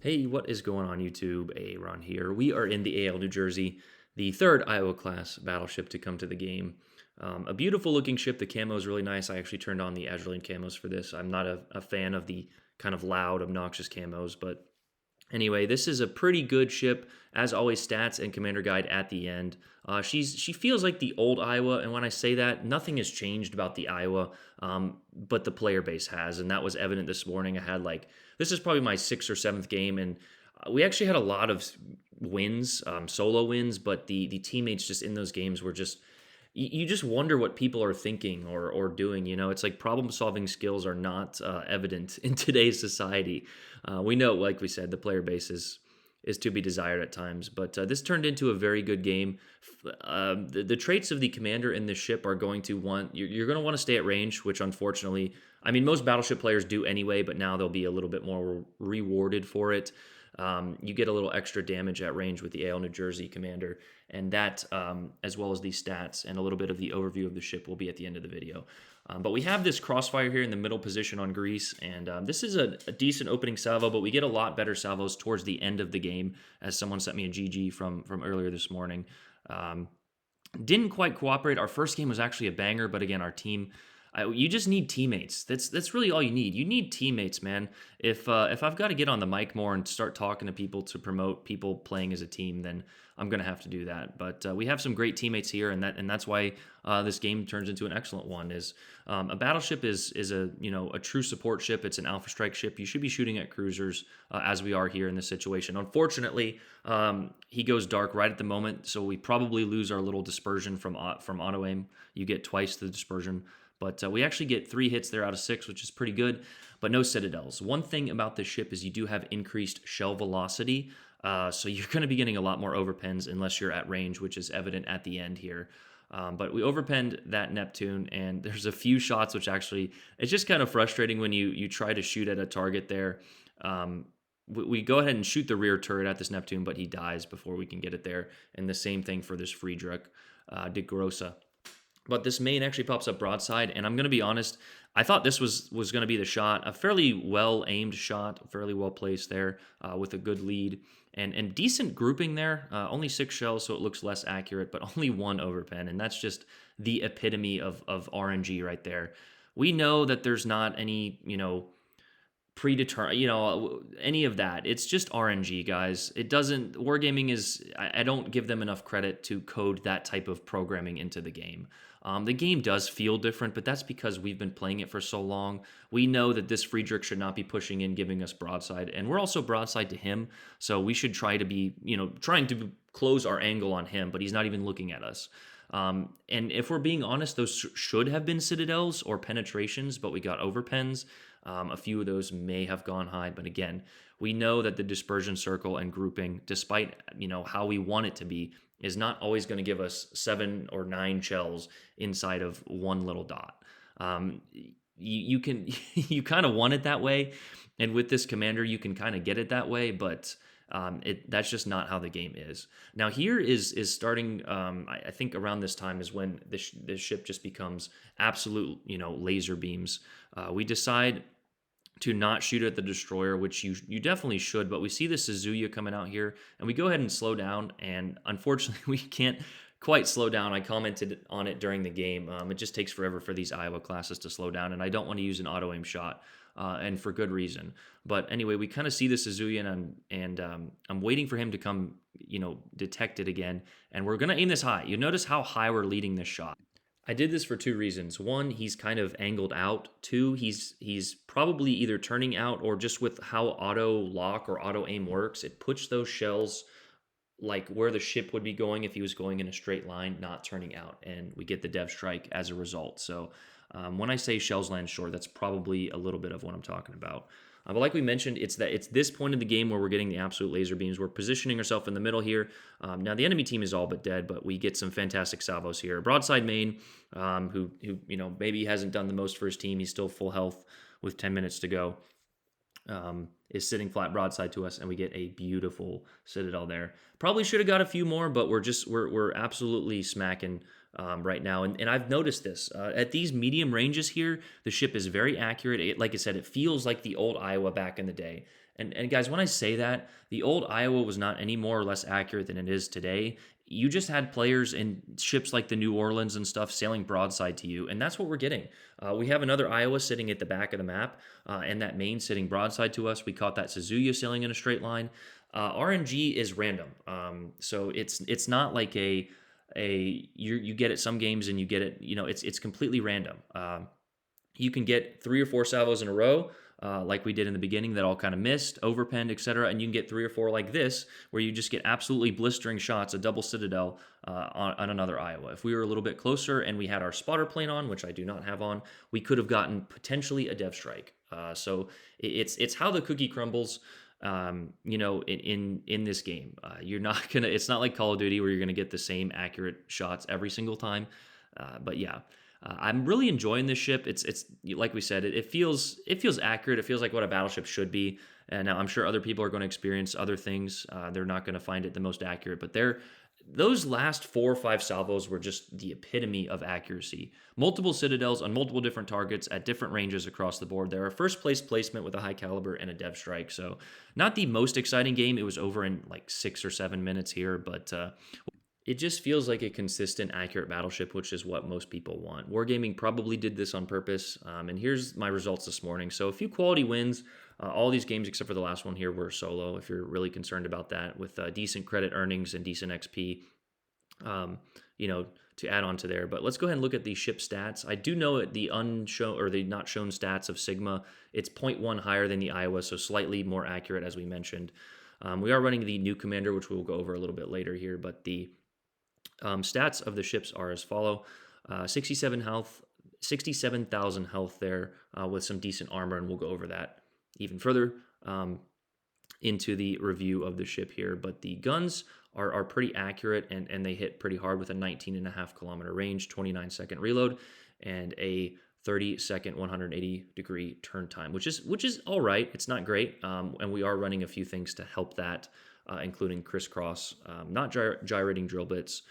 Hey, what is going on YouTube? Aaron here. We are in the AL New Jersey, the third Iowa class battleship to come to the game. A beautiful looking ship. The camo is really nice. I actually turned on the Azurine camos for this. I'm not a fan of the kind of loud, obnoxious camos, but anyway, this is a pretty good ship. As always, stats and commander guide at the end. She feels like the old Iowa, and when I say that, nothing has changed about the Iowa, but the player base has, and that was evident this morning. I had this is probably my sixth or seventh game, and we actually had a lot of wins, solo wins, but the teammates just in those games were just you just wonder what people are thinking or doing. It's like problem solving skills are not evident in today's society. We know, like we said, the player base is to be desired at times, but this turned into a very good game. The traits of the commander in this ship are going to you're going to want to stay at range, which unfortunately, I mean, most battleship players do anyway, but now they'll be a little bit more rewarded for it. You get a little extra damage at range with the AL New Jersey commander, and that, as well as the stats and a little bit of the overview of the ship, will be at the end of the video. But we have this crossfire here in the middle position on Greece, and this is a decent opening salvo, but we get a lot better salvos towards the end of the game, as someone sent me a GG from earlier this morning. Didn't quite cooperate. Our first game was actually a banger, but again, our team. You just need teammates. That's really all you need. You need teammates, man. If I've got to get on the mic more and start talking to people to promote people playing as a team, then I'm gonna have to do that. But we have some great teammates here, and that's why this game turns into an excellent one. Is a battleship is a true support ship. It's an Alpha Strike ship. You should be shooting at cruisers as we are here in this situation. Unfortunately, he goes dark right at the moment, so we probably lose our little dispersion from auto aim. You get twice the dispersion. But we actually get 3 hits there out of 6, which is pretty good, but no citadels. One thing about this ship is you do have increased shell velocity, so you're going to be getting a lot more overpens unless you're at range, which is evident at the end here. But we overpenned that Neptune, and there's a few shots which actually, it's just kind of frustrating when you try to shoot at a target there. We go ahead and shoot the rear turret at this Neptune, but he dies before we can get it there. And the same thing for this Friedrich de Grossa. But this main actually pops up broadside, and I'm going to be honest, I thought this was going to be the shot. A fairly well-aimed shot, fairly well placed there with a good lead, and decent grouping there. Only 6 shells, so it looks less accurate, but only 1 overpen, and that's just the epitome of RNG right there. We know that there's not any, predetermined, any of that. It's just RNG, guys. It doesn't, Wargaming is, I don't give them enough credit to code that type of programming into the game. The game does feel different, but that's because we've been playing it for so long. We know that this Friedrich should not be pushing in, giving us broadside, and we're also broadside to him, so we should try to be, trying to close our angle on him, but he's not even looking at us. And if we're being honest, those should have been citadels or penetrations, but we got overpens. A few of those may have gone high, but again, we know that the dispersion circle and grouping, despite how we want it to be, is not always going to give us 7 or 9 shells inside of one little dot. You can you kind of want it that way, and with this commander, you can kind of get it that way, but that's just not how the game is. Now here is starting. I think around this time is when this ship just becomes absolute laser beams. We decide to not shoot at the destroyer, which you definitely should, but we see the Suzuya coming out here, and we go ahead and slow down, and unfortunately we can't quite slow down. I commented on it during the game. It just takes forever for these Iowa classes to slow down, and I don't want to use an auto aim shot, and for good reason. But anyway, we kind of see the Suzuya, and I'm waiting for him to come, detect it again, and we're going to aim this high. You notice how high we're leading this shot. I did this for 2 reasons. One, he's kind of angled out. 2, he's probably either turning out, or just with how auto lock or auto aim works, it puts those shells like where the ship would be going if he was going in a straight line, not turning out, and we get the dev strike as a result. So when I say shells land short, that's probably a little bit of what I'm talking about. But like we mentioned, it's this point in the game where we're getting the absolute laser beams. We're positioning ourselves in the middle here. Now the enemy team is all but dead, but we get some fantastic salvos here. Broadside main, who maybe hasn't done the most for his team. He's still full health with 10 minutes to go. Is sitting flat broadside to us, and we get a beautiful citadel there. Probably should have got a few more, but we're absolutely smacking right now. And I've noticed this at these medium ranges here, the ship is very accurate. Like I said, it feels like the old Iowa back in the day. And guys, when I say that, the old Iowa was not any more or less accurate than it is today. You just had players in ships like the New Orleans and stuff sailing broadside to you, and that's what we're getting. We have another Iowa sitting at the back of the map, and that Maine sitting broadside to us. We caught that Suzuya sailing in a straight line. RNG is random, so it's not like you get it some games and you get it. It's completely random. You can get 3 or 4 salvos in a row, like we did in the beginning, that all kind of missed, overpenned, etc. And you can get 3 or 4 like this, where you just get absolutely blistering shots, a double Citadel on another Iowa. If we were a little bit closer and we had our spotter plane on, which I do not have on, we could have gotten potentially a Dev Strike. So it's how the cookie crumbles. In this game, you're not gonna. It's not like Call of Duty where you're gonna get the same accurate shots every single time. But yeah, I'm really enjoying this ship. It's like we said, it feels accurate. It feels like what a battleship should be. And now I'm sure other people are going to experience other things. They're not going to find it the most accurate, but those last 4 or 5 salvos were just the epitome of accuracy. Multiple citadels on multiple different targets at different ranges across the board. They're a first place placement with a high caliber and a Dev Strike. So not the most exciting game. It was over in like 6 or 7 minutes here, but it just feels like a consistent, accurate battleship, which is what most people want. Wargaming probably did this on purpose, and here's my results this morning. So a few quality wins. All these games, except for the last one here, were solo, if you're really concerned about that, with decent credit earnings and decent XP, to add on to there. But let's go ahead and look at the ship stats. I do know the unshown or the not shown stats of Sigma. It's 0.1 higher than the Iowa, so slightly more accurate, as we mentioned. We are running the new commander, which we'll go over a little bit later here, but the stats of the ships are as follow: 67,000 health there, with some decent armor, and we'll go over that even further into the review of the ship here. But the guns are pretty accurate, and they hit pretty hard with a 19.5 kilometer range, 29-second reload, and a 30-second 180-degree turn time, which is all right. It's not great, and we are running a few things to help that, including crisscross, not gyrating drill bits.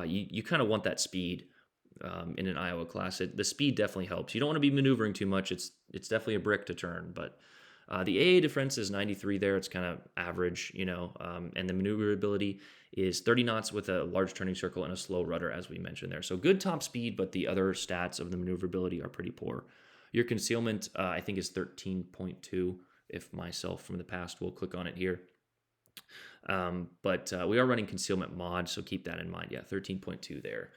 You kind of want that speed in an Iowa class. The speed definitely helps. You don't want to be maneuvering too much. It's definitely a brick to turn, but the AA defense is 93 there. It's kind of average, and the maneuverability is 30 knots with a large turning circle and a slow rudder, as we mentioned there. So good top speed, but the other stats of the maneuverability are pretty poor. Your concealment, I think, is 13.2. If myself from the past will click on it here. But we are running concealment mod, so keep that in mind. Yeah, 13.2 there.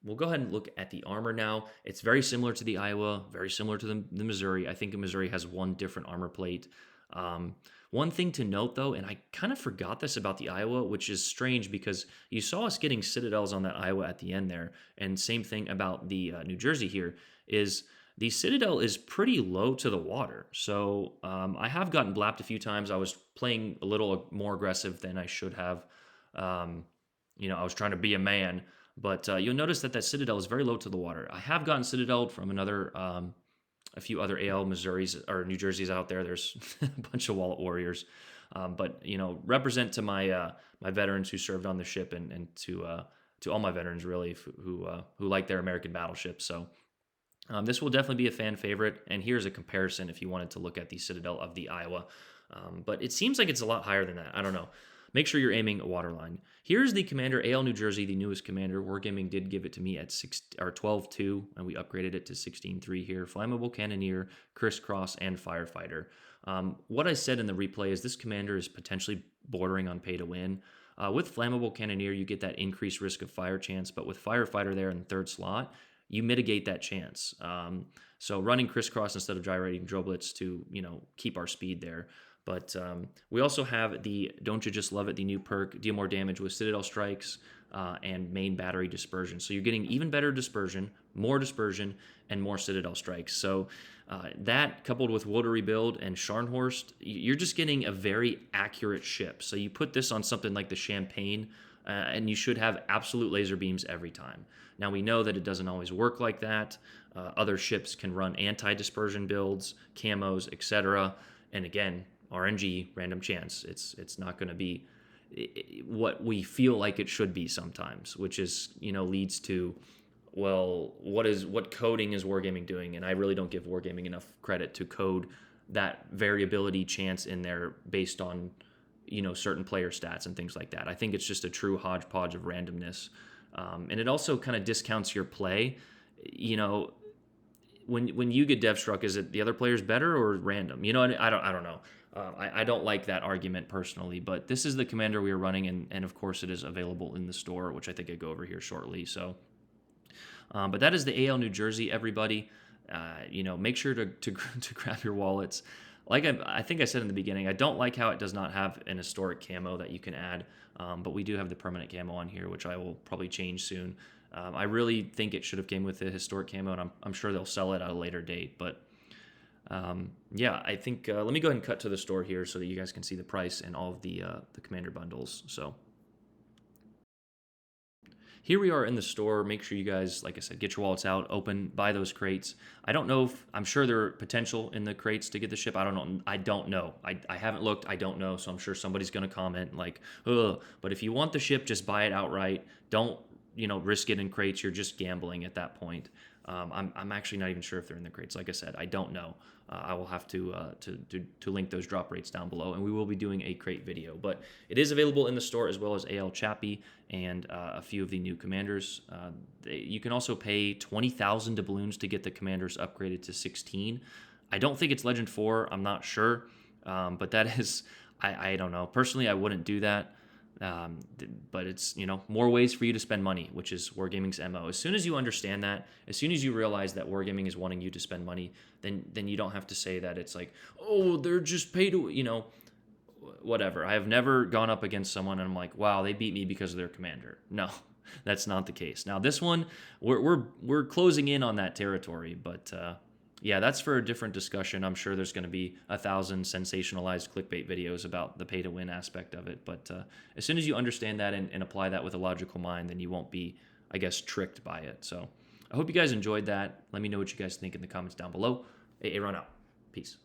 We'll go ahead and look at the armor now. It's very similar to the Iowa, very similar to the Missouri. I think the Missouri has one different armor plate. One thing to note, though, and I kind of forgot this about the Iowa, which is strange because you saw us getting Citadels on that Iowa at the end there. And same thing about the New Jersey here, is the Citadel is pretty low to the water. So I have gotten blapped a few times. I was playing a little more aggressive than I should have. I was trying to be a man. But you'll notice that Citadel is very low to the water. I have gotten Citadel from a few other AL Missouris or New Jerseys out there. There's a bunch of Wallet Warriors. But represent to my my veterans who served on the ship, and to all my veterans really who like their American battleships. So this will definitely be a fan favorite. And here's a comparison if you wanted to look at the Citadel of the Iowa. But it seems like it's a lot higher than that. I don't know. Make sure you're aiming a waterline. Here's the commander, AL New Jersey, the newest commander. Wargaming did give it to me at 12.2, and we upgraded it to 16.3 here. Flammable Cannoneer, Crisscross, and Firefighter. What I said in the replay is this commander is potentially bordering on pay to win. With Flammable Cannoneer, you get that increased risk of fire chance, but with Firefighter there in the third slot, you mitigate that chance. So running Crisscross instead of gyrating drill blitz to keep our speed there. But we also have the Don't You Just Love It, the new perk, deal more damage with Citadel Strikes and main battery dispersion. So you're getting even better dispersion, and more Citadel Strikes. So that coupled with Wool Rebuild and Scharnhorst, you're just getting a very accurate ship. So you put this on something like the Champagne, and you should have absolute laser beams every time. Now we know that it doesn't always work like that. Other ships can run anti-dispersion builds, camos, etc. And again, RNG, random chance. It's not going to be what we feel like it should be sometimes, which is leads to, well, what coding is Wargaming doing? And I really don't give Wargaming enough credit to code that variability chance in there based on, certain player stats and things like that. I think it's just a true hodgepodge of randomness. And it also kind of discounts your play. You know, when you get dev struck, is it the other player's better or random? I don't know. I don't like that argument personally, but this is the commander we are running, and of course it is available in the store, which I think I go over here shortly. So, but that is the AL New Jersey, everybody. Make sure to to grab your wallets. Like I think I said in the beginning, I don't like how it does not have an historic camo that you can add, but we do have the permanent camo on here, which I will probably change soon. I really think it should have came with the historic camo, and I'm sure they'll sell it at a later date. But yeah, I think let me go ahead and cut to the store here so that you guys can see the price and all of the commander bundles. So here we are in the store. Make sure you guys, like I said, get your wallets out, open, buy those crates. I don't know if, I'm sure there are potential in the crates to get the ship. I don't know. I haven't looked. I don't know. So I'm sure somebody's going to comment like, ugh. But if you want the ship, just buy it outright. Don't, risk it in crates. You're just gambling at that point. I'm actually not even sure if they're in the crates. Like I said, I don't know. I will have to link those drop rates down below, and we will be doing a crate video. But it is available in the store, as well as AL Chappie and a few of the new commanders. You can also pay 20,000 doubloons to get the commanders upgraded to 16. I don't think it's Legend 4. I'm not sure, but that is, I don't know. Personally, I wouldn't do that. But it's, more ways for you to spend money, which is Wargaming's MO. As soon as you understand that, as soon as you realize that Wargaming is wanting you to spend money, then you don't have to say that it's like, oh, they're just paid to, whatever. I have never gone up against someone and I'm like, wow, they beat me because of their commander. No, that's not the case. Now this one, we're closing in on that territory, but yeah, that's for a different discussion. I'm sure there's going to be 1,000 sensationalized clickbait videos about the pay-to-win aspect of it. But as soon as you understand that and apply that with a logical mind, then you won't be, I guess, tricked by it. So I hope you guys enjoyed that. Let me know what you guys think in the comments down below. AA Ron out. Peace.